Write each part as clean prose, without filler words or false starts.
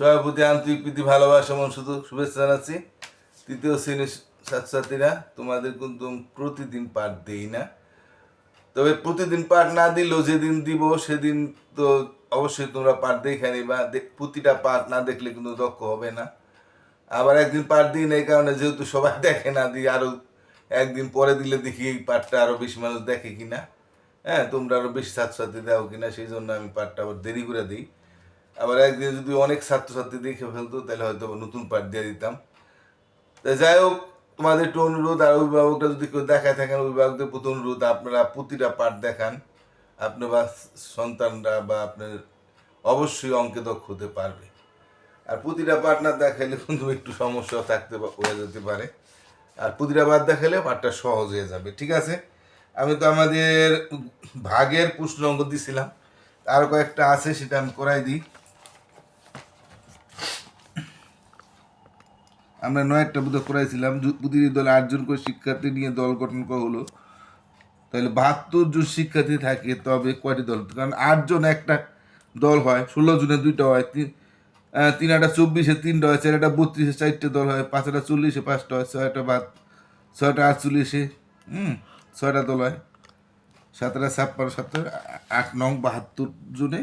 সবার প্রতি আন্তরিক প্রীতি ভালোবাসা এবং শুধু শুভেচ্ছা জানাচ্ছি। তৃতীয় শ্রেণীর ছাত্রছাত্রীরা, তোমাদের কিন্তু প্রতিদিন পাঠ দেই না, তবে প্রতিদিন পাঠ না দিলেও যেদিন দিব সেদিন তো অবশ্যই তোমরা পাঠ দেখে নিবা। প্রতিটা পাঠ না দেখলে কিন্তু দক্ষ হবে না। আবার একদিন পাঠ দিই না, এই কারণে যেহেতু সবাই দেখে না, দিই আরও একদিন পরে দিলে দেখি এই পাঠটা আরও বেশি মানুষ দেখে কিনা, হ্যাঁ তোমরা আরও বেশি ছাত্রছাত্রী দাও কিনা, সেই জন্য আমি পাঠটা আবার দেরি করে দিই। আবার একদিন যদি অনেক ছাত্রছাত্রী দেখে ফেলতো তাহলে হয়তো নতুন পাঠ দিয়ে দিতাম। তাই যাই হোক, তোমাদের একটু অনুরোধ, আর অভিভাবকরা যদি কেউ দেখায় থাকেন, অভিভাবকদের প্রতি অনুরোধ, আপনারা প্রতিটা পাঠ দেখান। আপনার বা সন্তানরা বা আপনার অবশ্যই অঙ্কে দক্ষ হতে পারবে। আর প্রতিটা পাঠ না দেখাইলে কিন্তু একটু সমস্যা হয়ে যেতে পারে। আর প্রতিটা পাঠ দেখালে পাঠটা সহজ হয়ে যাবে। ঠিক আছে, আমি তো আমাদের ভাগের প্রশ্ন অঙ্ক দিছিলাম, আরও কয়েকটা আছে, সেটা আমি করাই দিই। আমরা 9টা বোধহয় করাইছিলাম। প্রতিটি দলে 8 জন করে শিক্ষার্থী নিয়ে দল গঠন করা হলো, তাহলে 72 জন শিক্ষার্থী থাকে, তবে কয়টি দল? কারণ 8 জন একটা দল হয়, 16 জনে 2টা হয়, 3 8 24 3টা হয়, 4 8 32 4টে দল হয়, 5 8 40 5টা হয়, 6 8 6টা 48 6টা দল হয়, 7 8 56 8 9 72 জনে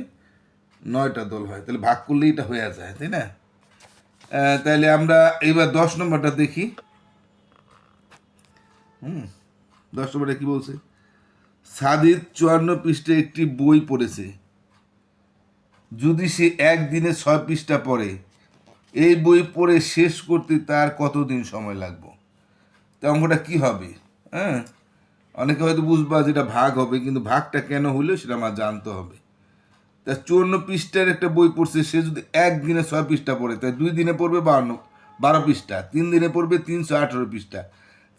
9টা দল হয়। তাহলে ভাগ করলেই এটা হয়ে যায়, তাই না? তাহলে আমরা এইবার 10 নম্বরটা দেখি। 10 নম্বরে কি বলছে? সাদিদ 54 পৃষ্ঠে একটি বই পড়েছে। যদি সে একদিনে 6 পৃষ্ঠা পড়ে, এই বই পড়ে শেষ করতে তার কতদিন সময় লাগবে? তো অঙ্কটা কি হবে? হ্যাঁ, অনেকে হয়তো বুঝবা যেটা ভাগ হবে, কিন্তু ভাগটা কেন হলো সেটা আমার জানতে হবে। তা 54 পৃষ্ঠার একটা বই পড়ছে, সে যদি একদিনে 6 পৃষ্ঠা পড়ে, তাই 2 দিনে পড়বে 12 পৃষ্ঠা, 3 দিনে পড়বে 318 পৃষ্ঠা,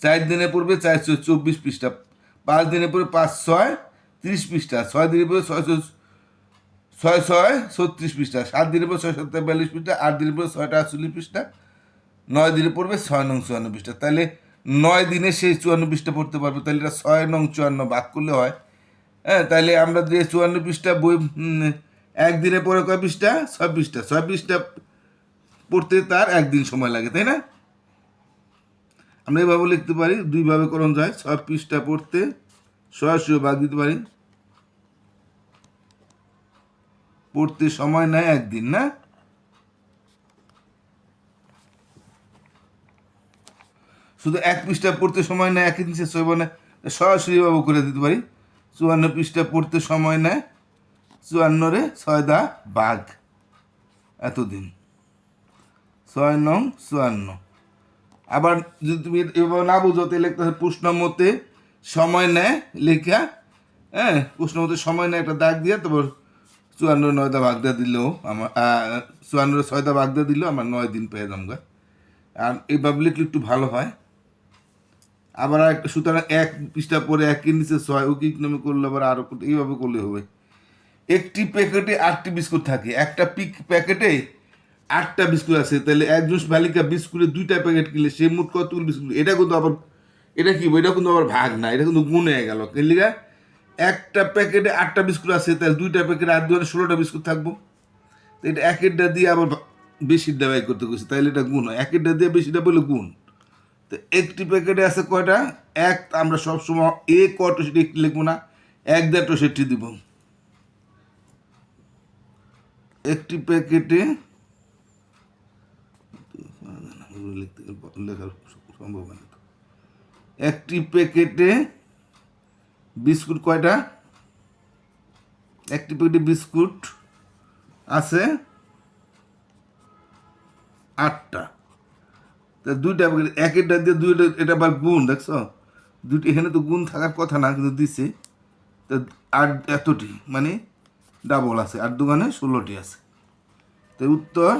4 দিনে পড়বে 424 পৃষ্ঠা, 5 দিনে পড়বে 5 6 30 পৃষ্ঠা, 6 দিনে পড়বে 6 6 36 পৃষ্ঠা, 7 দিনে পড়বে 6 7 42 পৃষ্ঠা, 8 দিনে পড়বে 6টা 48 পৃষ্ঠা, 9 দিনে পড়বে 6 নং 54 পৃষ্ঠা। তাহলে 9 দিনে সেই 54 পৃষ্ঠা পড়তে পারবে। তাহলে এটা 6 নং 54 ভাগ করলে হয়। হ্যাঁ, তাহলে আমরা যে 54 পৃষ্ঠা বই একদিনে পড়ে কয় পৃষ্ঠা? 6 পৃষ্ঠা। 6 পৃষ্ঠা পড়তে তার একদিন সময় লাগে, তাই না? আমরা এভাবে লিখতে পারি, দুইভাবে করণ যায়। 6 পৃষ্ঠা পড়তে সরাসরি ভাগ দিতে পারি, পড়তে সময় নেয় একদিন, না? শুধু 1 পৃষ্ঠা পড়তে সময় নেয় একদিন, শেষ হইব না, সরাসরি এভাবে করে দিতে পারি। 54 পৃষ্ঠা পড়তে সময় নেয় 54 6 দা ভাগ এতদিন, 6 নং 54। আবার যদি তুমি এভাবে না বুঝো, তাহলে লিখতে হবে প্রশ্ন মতে সময় নেয় লেখা, হ্যাঁ, প্রশ্ন মতে সময় নেয় একটা দাগ দিয়ে, তারপর 54 9 দা ভাগ দিয়ে দিলেও আমার 54 6 দা ভাগ দিয়ে দিলেও আমার 9 দিন পেয়ে যাবো। আর এইভাবে লিখলে একটু ভালো হয়। আবার একটা, সুতরাং 1 পৃষ্ঠা পরে 1-এর নিচে 6 ওকে ইকোনমি করলে আবার আরও এইভাবে করলে হবে। একটি প্যাকেটে 8টি বিস্কুট থাকে, একটা প্যাকেটে 8টা বিস্কুট আছে, তাহলে একজন বালিকা বিস্কুটের 2টা প্যাকেট কিনলে সে মোট কতগুলো বিস্কুট? এটা কিন্তু আবার, এটা কি, এটা কিন্তু আবার ভাগ না, এটা কিন্তু গুণ হয়ে গেল। কিনলিগা একটা প্যাকেটে 8টা বিস্কুট আছে, তাহলে 2টা প্যাকেটে 8 2 16টা বিস্কুট থাকবো। তো এটা একেরটা দিয়ে আবার বেশিরটা ব্যয় করতে গেছে, তাহলে এটা গুণ হয়। একেরটা দিয়ে বেশিটা বলে গুণ। তো একটি প্যাকেটে আছে কয়টা? এক। আমরা সবসময় কত সেটি একটি লিখবো না, 1 দেড়টো সেটি দিব। একটি প্যাকেটে লেখার সম্ভব না। একটি প্যাকেটে বিস্কুট কয়টা? একটি প্যাকেটে বিস্কুট আছে 8টা। তা 2টা প্যাকেট, একেরটা দিয়ে 2টা, এটা আবার গুণ, দেখছো? দুটি এখানে তো গুণ থাকার কথা না, কিন্তু দিছে। তা 8 এতটি মানে ডাবল আছে, 8 দুগুণে 16টি আছে। তো উত্তর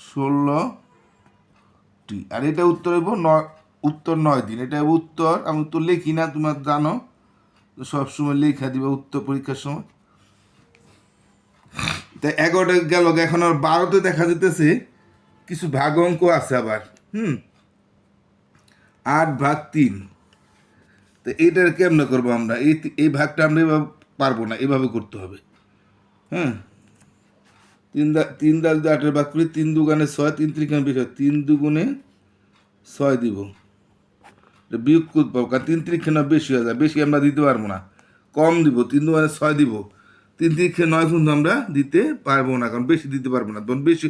16টি। আর এটা উত্তর হইব উত্তর 9 দিন। এটা উত্তর, আমি উত্তর লিখি না, তোমরা জানো সবসময় লেখা দিবে উত্তর পরীক্ষার সময়। তাই 11টা গেল, এখন আর 12তে দেখা যেতেছে কিছু ভাগ অঙ্ক আছে আবার। 8 ভাগ 3। তো এইটার কেমনে করবো আমরা? এই ভাগটা আমরা এভাবে পারবো না, এভাবে করতে হবে। হ্যাঁ, তিন দা যদি 8 ভাগ করি, 3 দুগুণে 6, 3 3 বেশি হয়, 3 দুগুণে 6 দিব। এটা বিয়োগ করতে পারবো, কারণ 3 3 বেশি হয়ে যায়, বেশি আমরা দিতে পারবো না, কম দিব। 3 দুগুণে 6 দিব, 3 3 9 কিন্তু আমরা দিতে পারবো না, কারণ বেশি দিতে পারবো না। তখন বেশি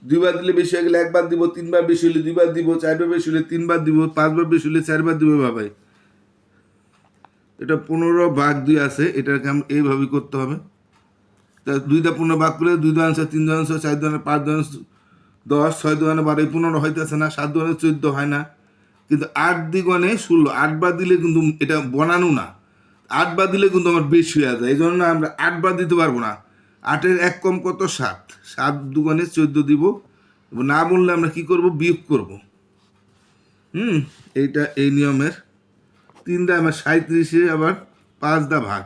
দুইবার দিলে বেশি হয়ে গেলে একবার দিব, 3বার বেশি হলে 2বার দিব, 4বার বেশি হলে 3বার দিব, 5বার বেশি হলে 4বার দিব। ভাবে এটা 15/2 আছে, এটাকে আমরা এইভাবেই করতে হবে। তা 2টা 15 ভাগ করে 2 2 answer, 3 2 answer, 4 2 answer, 5 2 answer 10, 6 2 answer 12, 15 হইতেছে না, 7 2 আনসার 14 হয় না, কিন্তু 8 দ্বিগুণে 16, 8 বার দিলে কিন্তু এটা বানানো না, 8 বার দিলে কিন্তু আমার বেশি হয়ে যায়, এই জন্য আমরা 8 বার দিতে পারবো না। 8-এর 1 কম কত? 7, 7 দুগুণে 14 দিব। না বললে আমরা কি করব? বিয়োগ করব। এইটা এই নিয়মের। 3 দা আমরা 37-এ আবার 5 দা ভাগ,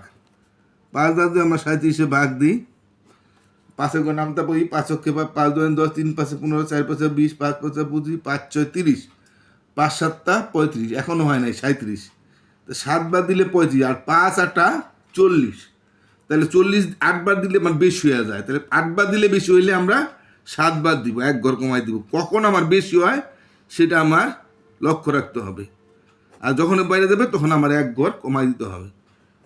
5 দা দিয়ে আমরা 37-এ ভাগ দিই। 5-এর করে নামতা পড়ি, 5 অক্ষে 5 2 10, 3 5 15, 4 5 20, 5 5 25, 5 6 30, 5 7 35, এখনো হয় নাই 37। তো 7 বার দিলে 35, আর 5 8 40, তাহলে 40 8 বার দিলে আমার বেশি হয়ে যায়। তাহলে 8 বার দিলে বেশি হইলে আমরা 7 বার দিব, 1 ঘর কমাই দিব। কখন আমার বেশি হয় সেটা আমার লক্ষ্য রাখতে হবে, আর যখন বাইরে যাবে তখন আমার 1 ঘর কমাই দিতে হবে।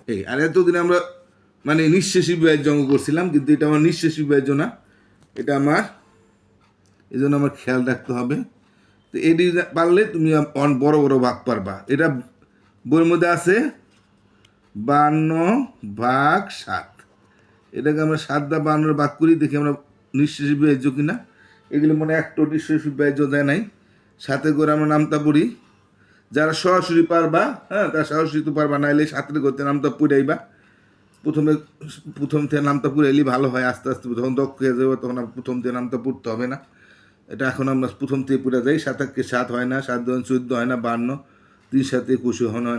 এই আর এতদিন আমরা মানে নিঃশেষী বিভাজ্য অঙ্ক করছিলাম, কিন্তু এটা আমার নিঃশেষী বিভাজ্য না, এটা আমার, এই জন্য আমার খেয়াল রাখতে হবে। তো এটি পারলে তুমি বড় বড় ভাগ পারবা। এটা বইয়ের মধ্যে আছে 52/7, এটাকে আমরা 7 দা 52 ভাগ করি, দেখি আমরা নিঃশেষী বিভাজ্য কিনা। এগুলো মনে একটু নিঃশেষী বিভাজ্য দেয় নাই, সাথে করে আমরা নামতা পড়ি। যারা সরাসরি পারবা, হ্যাঁ, তারা সরাসরি তো পারবা, নাইলে সাথে করতে নামতা পুরাইবা। প্রথম থেকে নামতা পুরাইলে ভালো হয়, আস্তে আস্তে যখন দক্ষ হয়ে যাবে তখন প্রথম থেকে নামতা পড়তে হবে না। এটা এখন আমরা প্রথম থেকে পুরা যাই। 7 7 হয় না, 7 2 14 হয় না, 52, 3 7 21 হয় না,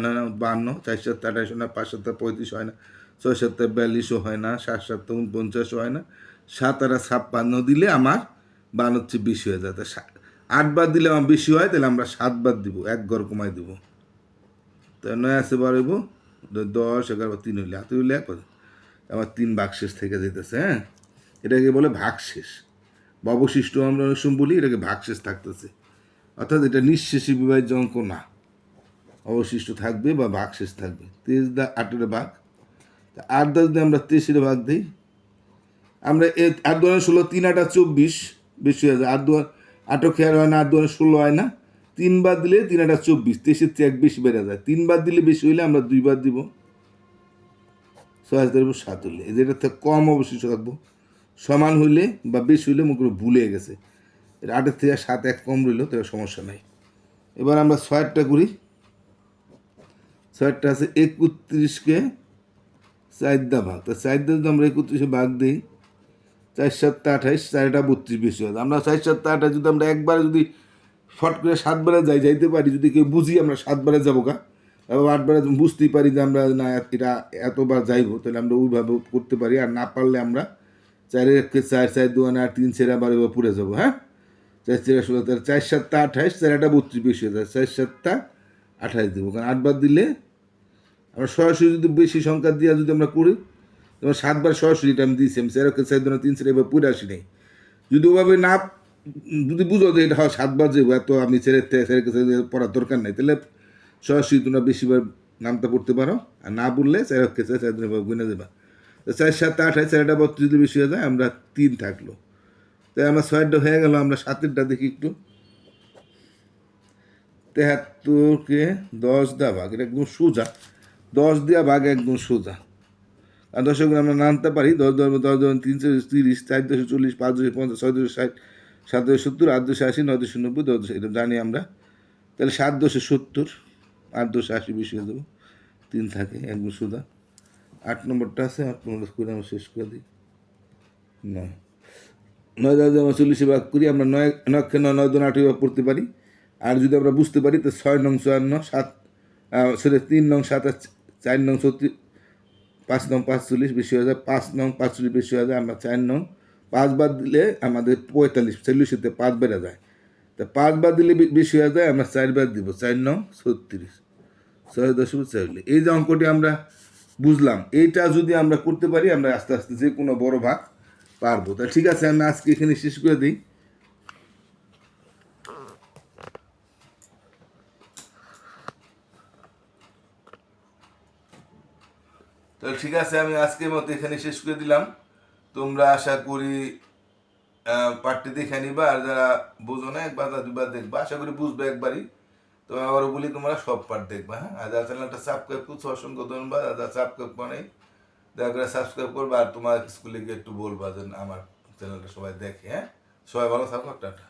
52, 4 7 28 হয় না, 5 7 35 হয় না, 6 7 42 হয় না, 7 7 49 হয় না, 7 8 56 দিলে আমার 52 চেয়ে বেশি হয়ে যায়। 8 বার দিলে আমার বেশি হয়, তাহলে আমরা 7 বার দিব, 1 ঘর কমাই দিব। তাই 9 আছে বাড়াইব, 10 11 3 হইলে হাতে হইলে 1 আমার 3 ভাগশেষ থেকে যেতেছে। হ্যাঁ, এটাকে বলে ভাগশেষ বা অবশিষ্ট, আমরা অনেক সময় বলি এটাকে ভাগশেষ থাকতেছে, অর্থাৎ এটা নিঃশেষী বিভাজ্য অঙ্ক না, অবশিষ্ট থাকবে বা ভাগশেষ থাকবে। 23 দা 8-এর ভাগ, 8 দা যদি আমরা 23-এর ভাগ দিই, আমরা 8 2 16, 3 8 24 বেশি হয়ে যায়, 8 2 8 খেয়াল হয় না, 8 2 16 হয় না, 3 বার দিলে 3 8 24, 23-এর চেয়ে 1 বেশি বেড়ে যায়। 3 বার দিলে বেশি হইলে আমরা 2 বার দিব, 6 7 হইলে, যেটার থেকে কম অবশিষ্ট থাকবো, সমান হইলে বা বেশি হইলে মনে করে ভুলে গেছে, এটা 8-এর থেকে 7 1 কম রইল, তাহলে সমস্যা নাই। এবার আমরা 6-টা করি। 6-টা আছে 31-কে 4 দা ভাগ, তা 4 দা যদি আমরা 31-এ ভাগ দিই, 4 7 28, 4টা 32 বেশি হয়। আমরা 4 7 28 যদি আমরা একবারে যদি ফট করে 7 বারে যাইতে পারি, যদি কেউ বুঝি আমরা 7 বারে যাবো গা, এবং 8 বারে বুঝতেই পারি যে আমরা না এটা এতবার যাইবো, তাহলে আমরা ওইভাবে করতে পারি। আর না পারলে আমরা 4-এর 4 4 2 আর 3 ছেড়া বারে পুড়ে যাবো। হ্যাঁ, 4 4 16, তাহলে 4 7 28, 4টা 32 বেশি হয়ে যায়, 4 7 28 দেবো, কারণ 8 বার দিলে আমরা সরাসরি যদি বেশি সংখ্যা দিয়ে যদি আমরা করি, যেমন 7 বার সরাসরি এটা আমি দিয়েছি, আমি 4 4 3 ছেড়ে এবার পুরে আসি নাই। যদি ওভাবে না, যদি বুঝো যে এটা হয় 7 বার যাবো, এত আমি ছেড়ে পড়ার দরকার নেই, তাহলে সরাসরি তোমরা বেশিবার নামটা পড়তে পারো। আর না বললে 4 4 গুনে দেবা। 4 7 28, 4টা 32 যদি বেশি হয়ে যায়, আমরা 3 থাকলো, তাই আমরা 6টা হয়ে গেল। আমরা 7-এরটা দেখি একটু। 73-কে 10 দা ভাগ, এটা একদম সোজা, 10 দিয়া ভাগ একদম সোজা। আর 10 গুণ আমরা নামতে পারি, 10 10 10 3 30, 4 10 40, 5 10 50, 6 10 60, 7 10 70, 8 10 80, 9 10 90, 10 10, এটা জানি আমরা। তাহলে 7 10 70, 8 10 80 বেশি হয়ে দেবো, 3 থাকে একদম সোজা। 8 নম্বরটা আছে, 8 নম্বর করে আমরা শেষ করে দিই। 9 9 10 আমরা 40-এ ভাগ করি, আমরা 9 9 9 9 8 ভাগ করতে পারি। আর যদি আমরা বুঝতে পারি তো 6 নং 54, 7 3 নং 7, 4 নং 36, 5 নং 45 বেশি হয়ে যায়, 5 নং 45 বেশি হয়ে যায়, আমরা 4 নং 5 বার দিলে আমাদের 45, 40-তে 5 বেড়ে যায়, তা 5 বার দিলে বেশি হয়ে যায়, আমরা 4 বার দিব, 4 নং 36, 6.4। এই যে অঙ্কটি আমরা বুঝলাম, এইটা যদি আমরা করতে পারি, আমরা আস্তে আস্তে যে কোনো বড় ভাগ পারবো। তা ঠিক আছে, আমি আজকে এখানে শেষ করে দিই। তো ঠিক আছে, আমি আজকের মতো এখানে শেষ করে দিলাম। তোমরা আশা করি পার্টটি দেখে নিবা, আর যারা বুঝো না একবার বা দুবার দেখবা, আশা করি বুঝবে একবারই। তো আবারও বলি, তোমরা সব পার্ট দেখবা, হ্যাঁ। আর যারা চ্যানেলটা সাবস্ক্রাইব করছো অসংখ্য ধন্যবাদ, আর যারা সাবস্ক্রাইব করে নাই দয়া করে সাবস্ক্রাইব করবা, আর তোমার স্কুলে গিয়ে একটু বলবা যে আমার চ্যানেলটা সবাই দেখে, হ্যাঁ। সবাই ভালো থাকো, টাটা।